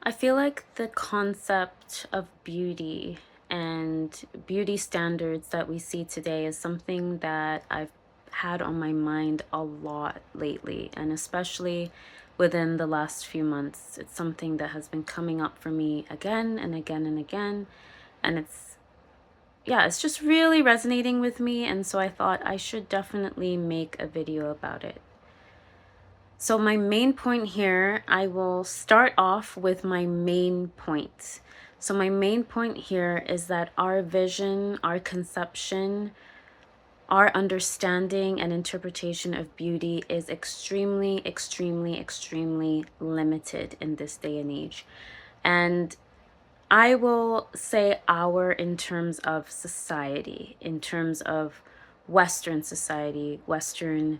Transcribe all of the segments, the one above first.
I feel like the concept of beauty and beauty standards that we see today is something that I've had on my mind a lot lately, and especially within the last few months. It's something that has been coming up for me again and again and again. And it's just really resonating with me. And so I thought I should definitely make a video about it. So my main point here, I will start off with my main point. So my main point here is that our vision, our conception, our understanding and interpretation of beauty is extremely, extremely, extremely limited in this day and age. And I will say our in terms of society, in terms of Western society, Western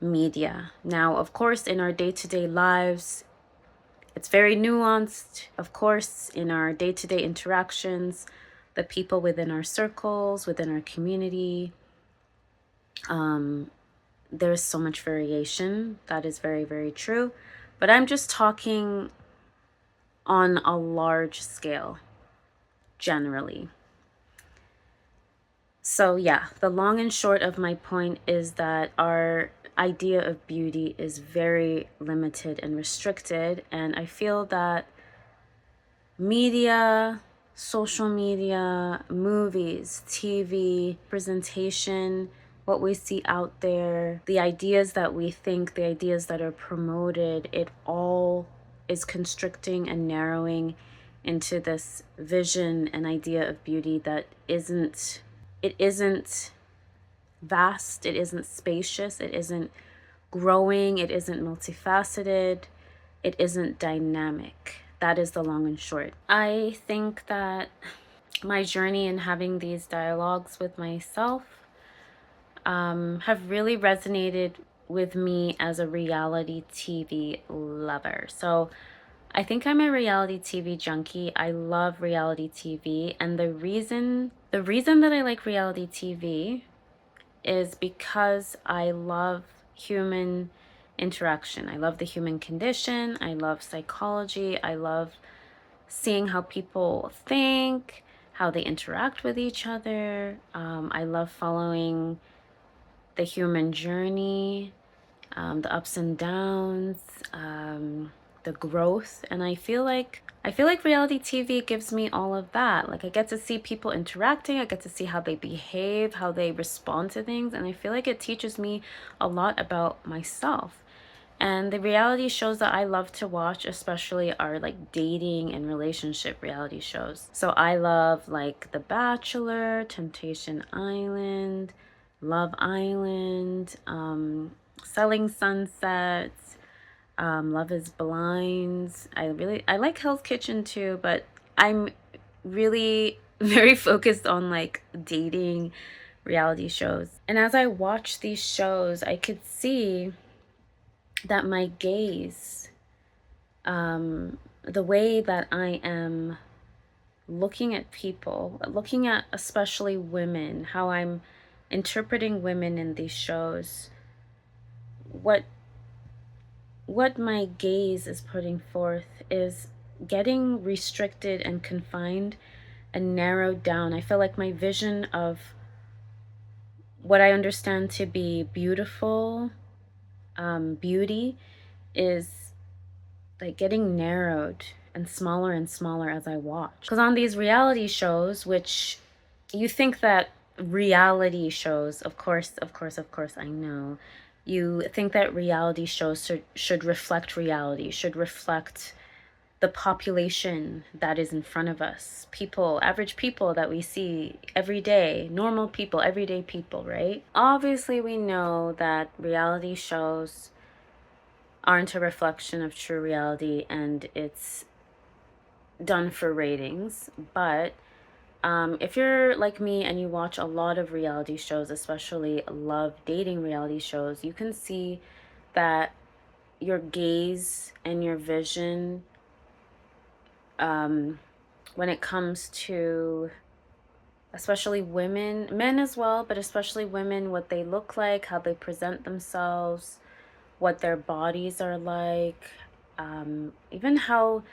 media. Now, of course, in our day-to-day lives, it's very nuanced. Of course, in our day-to-day interactions, the people within our circles, within our community, there's so much variation. That is very, very true. But I'm just talking on a large scale, generally. So yeah, the long and short of my point is that our idea of beauty is very limited and restricted. And I feel that media, social media, movies, TV, presentation, what we see out there, the ideas that we think, the ideas that are promoted, it all is constricting and narrowing into this vision and idea of beauty that isn't vast, it isn't spacious, it isn't growing, it isn't multifaceted, it isn't dynamic. That is the long and short. I think that my journey in having these dialogues with myself have really resonated with me as a reality TV lover. So I think I'm a reality TV junkie. I love reality TV, and the reason that I like reality TV is because I love human interaction. I love the human condition. I love psychology. I love seeing how people think, how they interact with each other. I love following the human journey, the ups and downs, the growth. And I feel like reality TV gives me all of that. Like, I get to see people interacting, I get to see how they behave, how they respond to things, and I feel like it teaches me a lot about myself. And the reality shows that I love to watch, especially, are like dating and relationship reality shows. So I love like The Bachelor, Temptation Island, Love Island, Selling Sunsets, Love is Blind. I like Hell's Kitchen too, but I'm really very focused on like dating reality shows. And as I watch these shows, I could see that my gaze, the way that I am looking at people, looking at especially women, how I'm interpreting women in these shows, what my gaze is putting forth is getting restricted and confined and narrowed down. I feel like my vision of what I understand to be beautiful, beauty, is like getting narrowed and smaller as I watch. Because on these reality shows, which you think that reality shows, of course, I know, you think that reality shows should reflect reality, should reflect the population that is in front of us, people, average people that we see every day, normal people, everyday people, right? Obviously, we know that reality shows aren't a reflection of true reality, and it's done for ratings. But if you're like me and you watch a lot of reality shows, especially love dating reality shows, you can see that your gaze and your vision, when it comes to especially women, men as well, but especially women, what they look like, how they present themselves, what their bodies are like, even how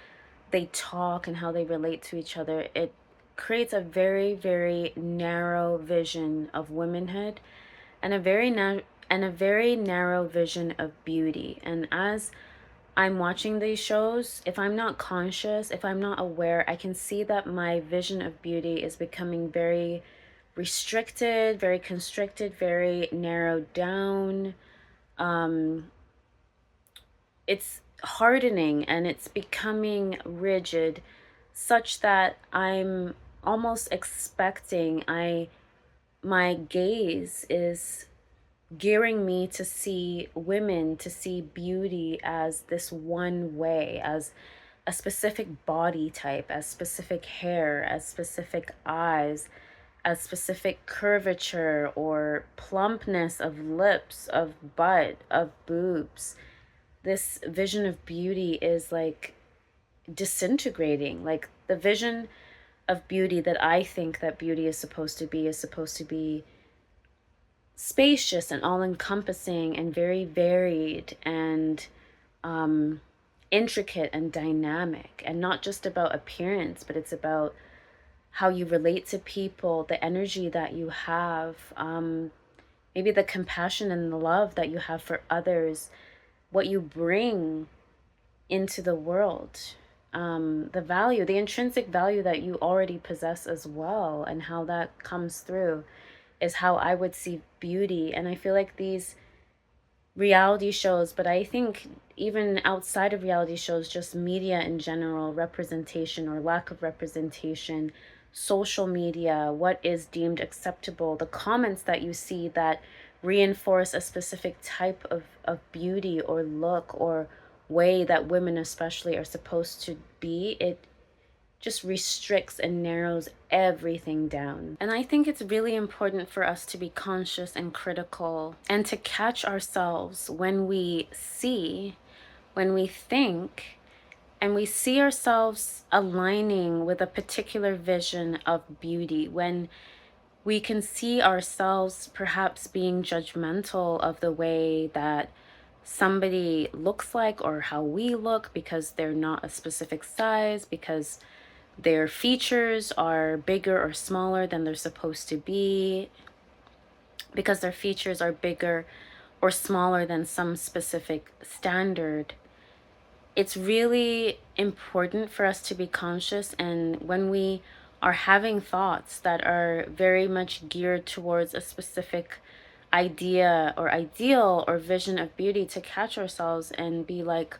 they talk and how they relate to each other, it creates a very, very narrow vision of womanhood and a very narrow vision of beauty. And as I'm watching these shows, if I'm not conscious, if I'm not aware, I can see that my vision of beauty is becoming very restricted, very constricted, very narrowed down. Um, it's hardening and it's becoming rigid, such that I'm almost expecting my gaze is gearing me to see women, to see beauty as this one way, as a specific body type, as specific hair, as specific eyes, as specific curvature or plumpness of lips, of butt, of boobs. This vision of beauty is like disintegrating. Like the vision of beauty that I think that beauty is supposed to be spacious and all encompassing and very varied and intricate and dynamic, and not just about appearance, but it's about how you relate to people, the energy that you have, maybe the compassion and the love that you have for others, what you bring into the world, the value, the intrinsic value that you already possess as well, and how that comes through is how I would see beauty. And I feel like these reality shows, but I think even outside of reality shows, just media in general, representation or lack of representation, social media, what is deemed acceptable, the comments that you see that reinforce a specific type of beauty or look or way that women especially are supposed to be, it just restricts and narrows everything down. And I think it's really important for us to be conscious and critical and to catch ourselves when we see, when we think, and we see ourselves aligning with a particular vision of beauty, when we can see ourselves perhaps being judgmental of the way that somebody looks like or how we look because they're not a specific size, because their features are bigger or smaller than they're supposed to be, because their features are bigger or smaller than some specific standard. It's really important for us to be conscious, and when we are having thoughts that are very much geared towards a specific idea or ideal or vision of beauty, to catch ourselves and be like,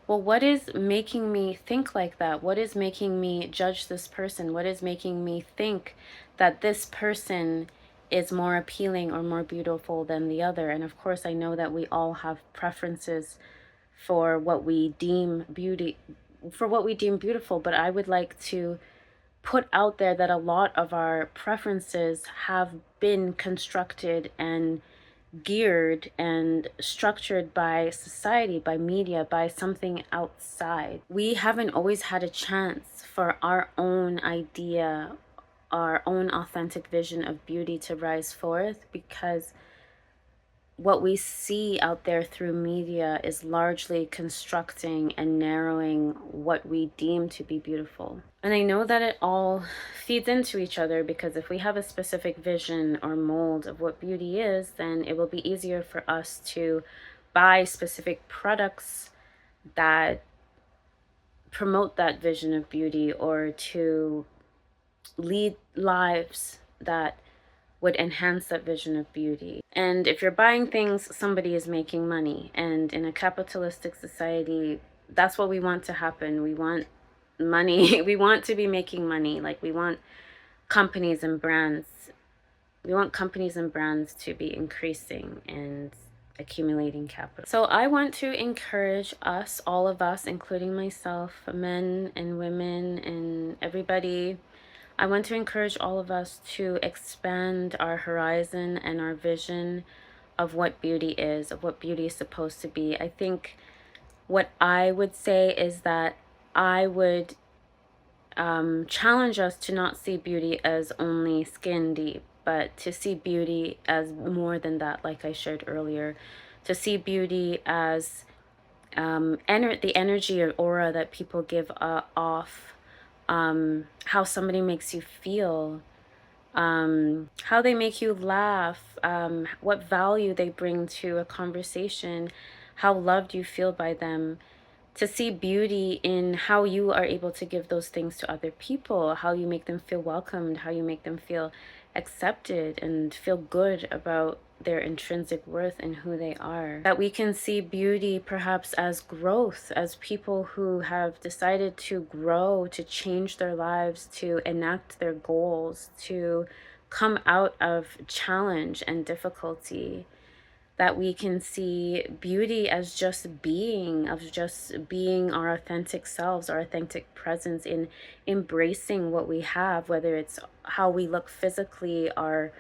well, what is making me think like that? What is making me judge this person? What is making me think that this person is more appealing or more beautiful than the other? And of course, I know that we all have preferences for what we deem beauty, for what we deem beautiful, but I would like to put out there that a lot of our preferences have been constructed and geared and structured by society, by media, by something outside. We haven't always had a chance for our own idea, our own authentic vision of beauty to rise forth, because what we see out there through media is largely constructing and narrowing what we deem to be beautiful. And I know that it all feeds into each other, because if we have a specific vision or mold of what beauty is, then it will be easier for us to buy specific products that promote that vision of beauty, or to lead lives that would enhance that vision of beauty. And if you're buying things, somebody is making money. And in a capitalistic society, that's what we want to happen. We want money. We want to be making money. Like, we want companies and brands. We want companies and brands to be increasing and accumulating capital. So I want to encourage us, all of us, including myself, men and women and everybody, I want to encourage all of us to expand our horizon and our vision of what beauty is, of what beauty is supposed to be. I think what I would say is that I would challenge us to not see beauty as only skin deep, but to see beauty as more than that, like I shared earlier, to see beauty as the energy or aura that people give off, how somebody makes you feel, how they make you laugh, what value they bring to a conversation, how loved you feel by them. To see beauty in how you are able to give those things to other people, how you make them feel welcomed, how you make them feel accepted and feel good about their intrinsic worth and who they are. That we can see beauty perhaps as growth, as people who have decided to grow, to change their lives, to enact their goals, to come out of challenge and difficulty. That we can see beauty as just being, of just being our authentic selves, our authentic presence, in embracing what we have, whether it's how we look physically, our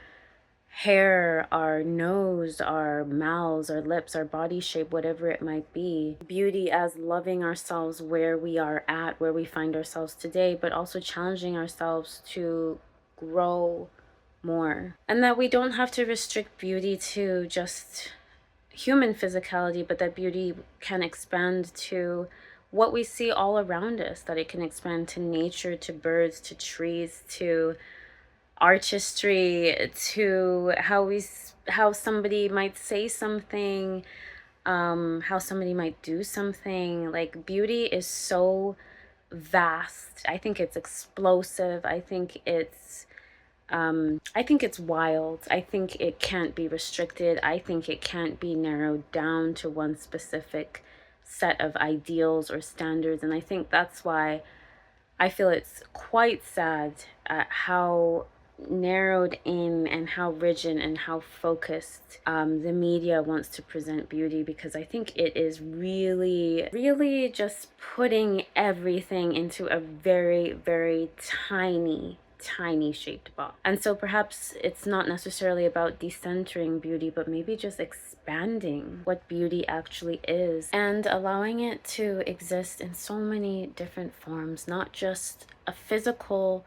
hair, our nose, our mouths, our lips, our body shape, whatever it might be. Beauty as loving ourselves where we are at, where we find ourselves today, but also challenging ourselves to grow more. And that we don't have to restrict beauty to just human physicality, but that beauty can expand to what we see all around us, that it can expand to nature, to birds, to trees, to artistry, to how somebody might say something, how somebody might do something. Like, beauty is so vast. I think it's explosive. I think it's wild. I think it can't be restricted. I think it can't be narrowed down to one specific set of ideals or standards. And I think that's why I feel it's quite sad at how narrowed in and how rigid and how focused the media wants to present beauty, because I think it is really, really just putting everything into a very, very tiny shaped box. And so perhaps it's not necessarily about decentering beauty, but maybe just expanding what beauty actually is and allowing it to exist in so many different forms, not just a physical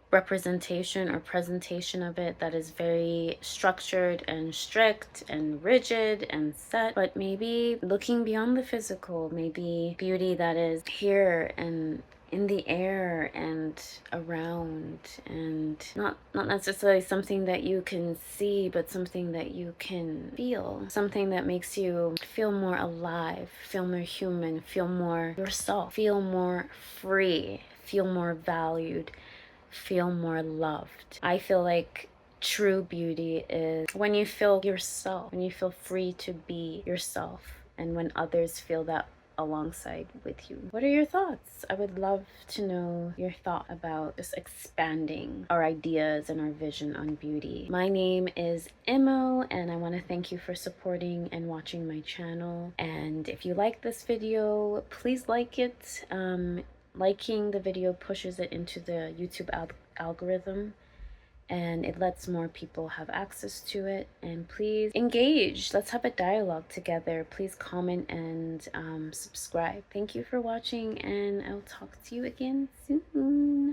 representation or presentation of it that is very structured and strict and rigid and set, but maybe looking beyond the physical, maybe beauty that is here and in the air and around, and not necessarily something that you can see, but something that you can feel, something that makes you feel more alive, feel more human, feel more yourself, feel more free, feel more valued, feel more loved. I feel like true beauty is when you feel yourself, when you feel free to be yourself, and when others feel that alongside with you. What are your thoughts? I would love to know your thought about just expanding our ideas and our vision on beauty. My name is Imo, and I want to thank you for supporting and watching my channel. And if you like this video, please like it. Liking the video pushes it into the YouTube algorithm, and it lets more people have access to it. And please engage. Let's have a dialogue together. Please comment and subscribe. Thank you for watching, and I'll talk to you again soon.